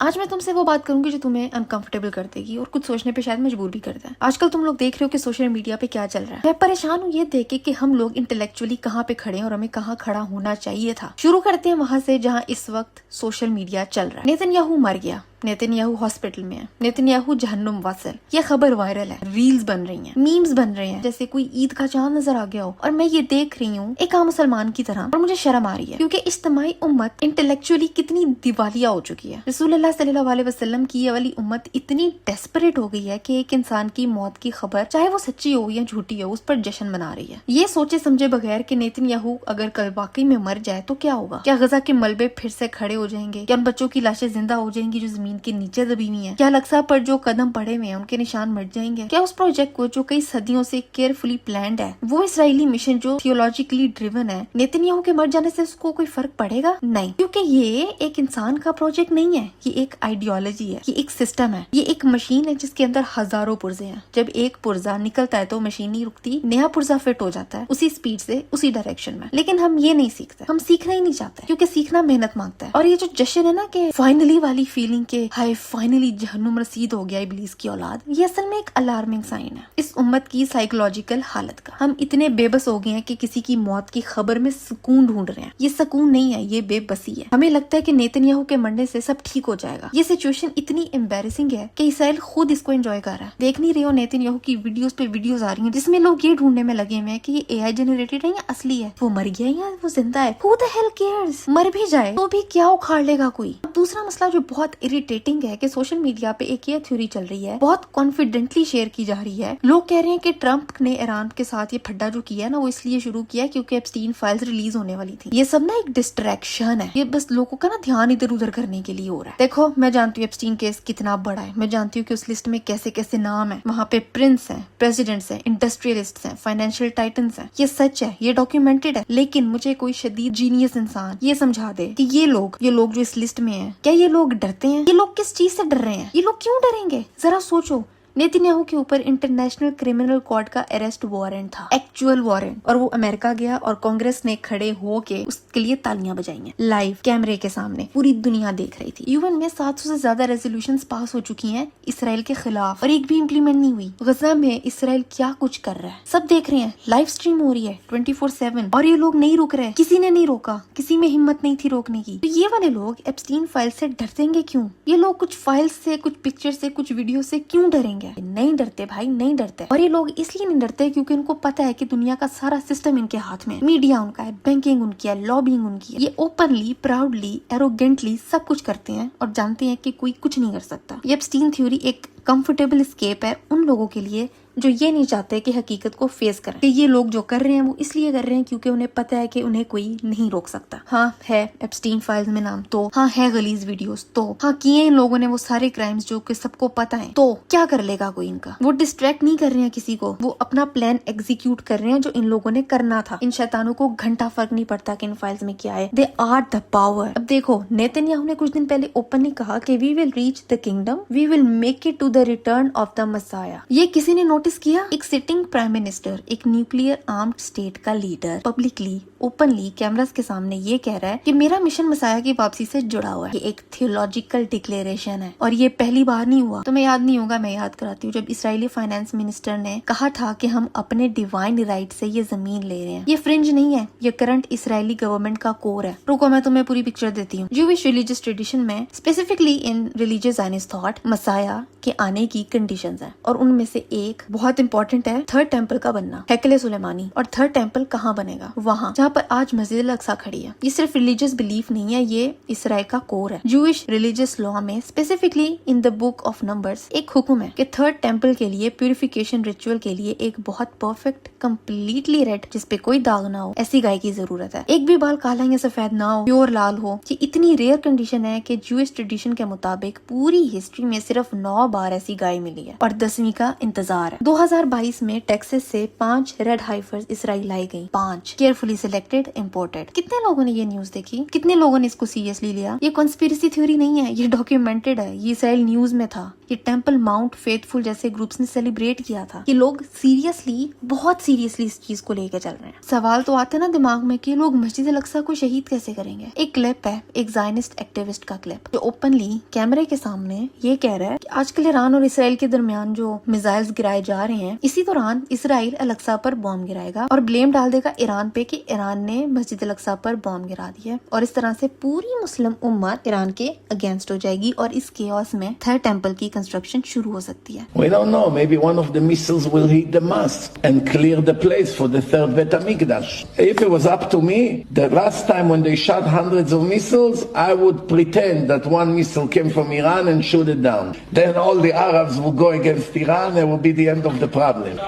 आज मैं तुमसे वो बात करूंगी जो तुम्हें अनकंफर्टेबल कर देगी और कुछ सोचने पे शायद मजबूर भी करता है। आजकल तुम लोग देख रहे हो कि सोशल मीडिया पे क्या चल रहा है। मैं परेशान हूँ ये देख के कि हम लोग इंटेलेक्चुअली कहाँ पे खड़े हैं और हमें कहाँ खड़ा होना चाहिए था। शुरू करते हैं वहां से जहाँ इस वक्त सोशल मीडिया चल रहा है। नेतन्याहू मर गया, नेतन्याहू हॉस्पिटल में है, नेतन्याहू जहन्नुम वासिल। ये खबर वायरल है, रील्स बन रही हैं, मीम्स बन रहे हैं जैसे कोई ईद का चांद नजर आ गया हो। और मैं ये देख रही हूँ एक आम मुसलमान की तरह और मुझे शर्म आ रही है क्योंकि इज्तिमाई उम्मत इंटेलेक्चुअली कितनी दिवालिया हो चुकी है। रसूलुल्लाह सल्लल्लाहु अलैहि वसल्लम की ये वाली उम्मत इतनी डेस्परेट हो गई है कि एक इंसान की मौत की खबर चाहे वो सच्ची हो या झूठी हो उस पर जश्न मना रही है, ये सोचे समझे बगैर कि नेतन्याहू अगर कल वाकई में मर जाए तो क्या होगा। क्या गजा के मलबे फिर से खड़े हो जाएंगे? क्या उन बच्चों की लाशें जिंदा हो जाएंगी जो जमीन के नीचे दबी हुई हैं? क्या अल-अक्सा पर जो कदम पड़े हुए हैं उनके निशान मिट जाएंगे? क्या उस प्रोजेक्ट को जो कई सदियों से केयरफुली प्लान्ड है, वो इसराइली मिशन जो थियोलॉजिकली ड्रिवन है, नेतन्याहू के मर जाने से उसको कोई फर्क पड़ेगा? नहीं, क्योंकि ये एक इंसान का प्रोजेक्ट नहीं है, ये एक आइडियोलॉजी है, ये एक सिस्टम है, ये एक मशीन है जिसके अंदर हजारों पुर्जे हैं। जब एक पुर्जा निकलता है तो मशीन नहीं रुकती, नया पुर्जा फिट हो जाता है उसी स्पीड से उसी डायरेक्शन में। लेकिन हम ये नहीं सीखते, हम सीखना ही नहीं चाहते क्योंकि सीखना मेहनत मांगता है। और ये जो जश्न है ना कि फाइनली वाली फीलिंग के हाय फाइनली जहन्नुम रसीद हो गया इब्लीस की औलाद, ये असल में एक अलार्मिंग साइन है इस उम्मत की साइकोलॉजिकल हालत का। हम इतने बेबस हो गए हैं कि किसी की मौत की खबर में सुकून ढूंढ रहे हैं। ये सुकून नहीं है, ये बेबसी है। हमें लगता है कि नेतन्याहू के मरने से सब ठीक हो जाएगा। ये सिचुएशन इतनी एम्बैरेसिंग है कि इसराइल खुद इसको एंजॉय कर रहा है। देख नहीं रहे हो नेतन्याहू की वीडियोस पे वीडियोस आ रही हैं जिसमें लोग ये ढूंढने में लगे हुए हैं कि ये एआई जनरेटेड है या असली है, वो मर गया या वो जिंदा है। Who the hell cares? मर भी जाए तो भी क्या उखाड़ लेगा कोई। दूसरा मसला जो बहुत इरिटेटिंग है कि सोशल मीडिया पे एक ये थ्योरी चल रही है, बहुत कॉन्फिडेंटली शेयर की जा रही है। लोग कह रहे हैं कि ट्रम्प ने ईरान के साथ ये फड्डा जो किया ना वो इसलिए शुरू किया क्योंकि एप्स्टीन फाइल्स रिलीज होने वाली थी। ये सब ना एक डिस्ट्रैक्शन है, ये बस लोगों का ना ध्यान इधर उधर करने के लिए हो रहा है। देखो मैं जानती हूँ एप्स्टीन केस कितना बड़ा है, मैं जानती हूँ कि उस लिस्ट में कैसे कैसे नाम है, वहाँ पे प्रिंस है, प्रेसिडेंट्स है, इंडस्ट्रियलिस्ट है, फाइनेंशियल टाइटन्स है। ये सच है, ये डॉक्यूमेंटेड है। लेकिन मुझे कोई शदीद जीनियस इंसान ये समझा दे कि ये लोग जो इस लिस्ट में है, क्या ये लोग डरते हैं? ये लोग किस चीज से डर रहे हैं? ये लोग क्यों डरेंगे? जरा सोचो। नेतन्याहू के ऊपर इंटरनेशनल क्रिमिनल कोर्ट का अरेस्ट वारंट था, एक्चुअल वारंट, और वो अमेरिका गया और कांग्रेस ने खड़े होके उसके लिए तालियां बजाई हैं लाइव कैमरे के सामने, पूरी दुनिया देख रही थी। यूएन में 700 से ज्यादा रेजोल्यूशंस पास हो चुकी हैं इसराइल के खिलाफ और एक भी इम्प्लीमेंट नहीं हुई। गजा में इसराइल क्या कुछ कर रहा है सब देख रहे हैं, लाइव स्ट्रीम हो रही है 24/7 और ये लोग नहीं रुक रहे। किसी ने नहीं रोका, किसी में हिम्मत नहीं थी रोकने की। तो ये वाले लोग एप्स्टीन फाइल से डरतेंगे क्यों? ये लोग कुछ फाइल से, कुछ पिक्चर से, कुछ वीडियो से क्यों डरेंगे? नहीं डरते भाई, नहीं डरते। और ये लोग इसलिए नहीं डरते क्योंकि उनको पता है कि दुनिया का सारा सिस्टम इनके हाथ में है। मीडिया उनका है, बैंकिंग उनकी है, लॉबिंग उनकी है। ये ओपनली, प्राउडली, एरोगेंटली सब कुछ करते हैं और जानते हैं कि कोई कुछ नहीं कर सकता। ये एप्स्टीन थ्योरी एक कंफर्टेबल एस्केप है उन लोगों के लिए जो ये नहीं चाहते कि हकीकत को फेस करें। कि ये लोग जो कर रहे हैं वो इसलिए कर रहे हैं क्योंकि उन्हें पता है कि उन्हें कोई नहीं रोक सकता। हाँ है एप्स्टीन फाइल्स में नाम, तो हाँ है गलीज वीडियोस, तो हाँ किए इन लोगों ने वो सारे क्राइम्स जो कि सबको पता है, तो क्या कर लेगा कोई इनका? वो डिस्ट्रैक्ट नहीं कर रहे हैं किसी को, वो अपना प्लान एग्जीक्यूट कर रहे हैं जो इन लोगों ने करना था। इन शैतानों को घंटा फर्क नहीं पड़ता कि इन फाइल्स में क्या है। They are the power. अब देखो नेतन्याहू ने कुछ दिन पहले ओपनली कहा कि we will reach the kingdom, we will make it to the return of the Messiah. ये किसी ने नोटिस किया? एक सिटिंग प्राइम मिनिस्टर, एक न्यूक्लियर आर्म्ड स्टेट का लीडर पब्लिकली, ओपनली कैमरास के सामने ये कह रहा है कि मेरा मिशन मसाया की वापसी से जुड़ा हुआ है। ये एक थियोलॉजिकल डिक्लेरेशन है और ये पहली बार नहीं हुआ। तुम्हें याद नहीं होगा, मैं याद कराती हूँ, जब इसराइली फाइनेंस मिनिस्टर ने कहा था कि हम अपने डिवाइन राइट से ये जमीन ले रहे हैं। ये फ्रिंज नहीं है, ये करंट इसराइली गवर्नमेंट का कोर है। रुको मैं तुम्हें पूरी पिक्चर देती हूँ। जूविश रिलीजियस ट्रेडिशन में, specifically in religious Zionist thought, Messiah के आने की कंडीशंस हैं और उनमें से एक बहुत इंपॉर्टेंट है थर्ड टेम्पल का बनना, हैकले सुलेमानी। और थर्ड टेम्पल कहाँ बनेगा? वहाँ जहाँ पर आज मस्जिद अल-अक्सा खड़ी है। ये सिर्फ रिलीजियस बिलीफ नहीं है, ये इसराइल का कोर है। जूइश रिलीजियस लॉ में specifically in the book of numbers एक हुक्म है कि थर्ड टेम्पल के लिए प्यूरिफिकेशन रिचुअल के लिए एक बहुत परफेक्ट, कंप्लीटली रेड, जिसपे कोई दाग ना हो, ऐसी गाय की जरूरत है। एक भी बाल काला या सफेद ना हो, प्योर लाल हो। ये इतनी रेयर कंडीशन है कि जूइश ट्रेडिशन के मुताबिक पूरी हिस्ट्री में सिर्फ 9 बार ऐसी गाय मिली है और 10वीं का इंतजार है। 2022 में टेक्सास से 5 रेड हाइफर्स इसराइल लाई गई। 5 केयरफुली सिलेक्टेड, इम्पोर्टेड। कितने लोगों ने ये न्यूज देखी? कितने लोगों ने इसको सीरियसली लिया? ये कॉन्स्पिरेसी थ्योरी नहीं है, ये डॉक्यूमेंटेड है। ये इसराइल न्यूज में था। ये टेम्पल माउंट फेथफुल जैसे ग्रुप्स ने सेलिब्रेट किया था कि लोग सीरियसली, बहुत सीरियसली इस चीज को लेकर चल रहे हैं। सवाल तो आते ना दिमाग में कि लोग मस्जिद अल-अक्सा को शहीद कैसे करेंगे। एक क्लिप है एक ज़ायनिस्ट एक्टिविस्ट का क्लिप, जो ओपनली कैमरे के सामने ये कह रहा है कि आजकल ईरान और इसराइल के दरमियान जो मिसाइल्स गिराए जा रहे हैं, इसी दौरान इसराइल अल-अक्सा पर बॉम्ब गिराएगा और ब्लेम डाल देगा ईरान पे कि ईरान ने मस्जिद अल-अक्सा पर बॉम्ब गिरा दिया, और इस तरह से पूरी मुस्लिम उम्मत ईरान के अगेंस्ट हो जाएगी और इस केओस में थर्ड टेम्पल की कंस्ट्रक्शन शुरू हो सकती है। We don't know. Maybe one of the missiles will hit the mosque and clear the place for the third Bet HaMikdash. If it was up to me, the last time when they shot hundreds of missiles, I would pretend that one missile came from Iran and shoot it down. Then all the Arabs will go against Iran and it will be the end of the problem.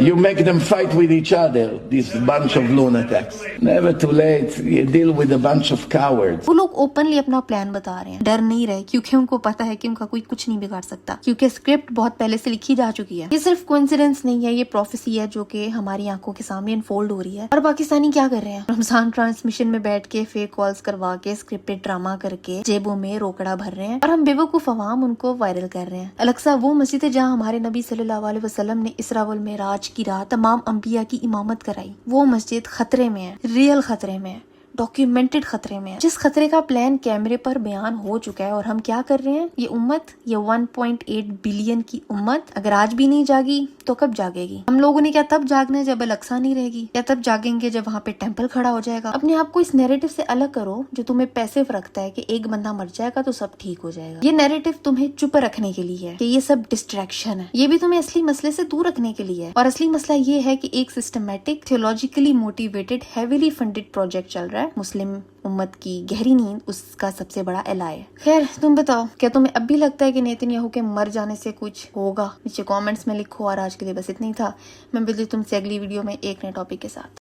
You make them fight with each other, this bunch of lunatics. Never too late. You deal with a bunch of cowards. वो लोग openly अपना plan बता रहे हैं, डर नहीं रहे, क्योंकि उनको पता है कि उनका कोई कुछ नहीं बिगाड़ सकता, क्योंकि स्क्रिप्ट बहुत पहले से लिखी जा चुकी है। ये सिर्फ कोइंसिडेंस नहीं है, ये प्रोफेसी है जो कि हमारी आंखों के सामने अनफोल्ड हो रही है। और पाकिस्तानी क्या कर रहे हैं? रमजान ट्रांसमिशन में बैठ के फेक कॉल्स करवा के स्क्रिप्टेड ड्रामा करके जेबों में रोकड़ा भर रहे हैं और हम बेवकूफ अवाम उनको वायरल कर रहे हैं। अल-अक्सा वो मस्जिद है जहाँ हमारे नबी सल्लल्लाहु अलैहि वसल्लम ने इसरा वल मेराज की रात तमाम अंबिया की इमामत कराई। वो मस्जिद खतरे में है, रियल खतरे में है, डॉक्यूमेंटेड खतरे में है, जिस खतरे का प्लान कैमरे पर बयान हो चुका है। और हम क्या कर रहे हैं? ये उम्मत, ये 1.8 बिलियन की उम्मत अगर आज भी नहीं जागी तो कब जागेगी? हम लोगों ने क्या तब जागना है जब अल-अक्सा नहीं रहेगी, या तब जागेंगे जब वहाँ पे टेम्पल खड़ा हो जाएगा? अपने आप को इस नैरेटिव से अलग करो जो तुम्हें पैसिव रखता है कि एक बंदा मर जाएगा तो सब ठीक हो जाएगा। ये नैरेटिव तुम्हें चुप रखने के लिए है कि ये सब डिस्ट्रैक्शन है। ये भी तुम्हें असली मसले से दूर रखने के लिए है। और असली मसला ये है कि एक systematic, theologically motivated, heavily funded project चल रहा है। मुस्लिम उम्मत की गहरी नींद उसका सबसे बड़ा एलाय है। खैर, तुम बताओ, क्या तुम्हें अब भी लगता है कि नेतन्याहू के मर जाने से कुछ होगा? नीचे कमेंट्स में लिखो। और आज के लिए बस इतना ही था। मैं मिलती हूँ तुमसे अगली वीडियो में एक नए टॉपिक के साथ।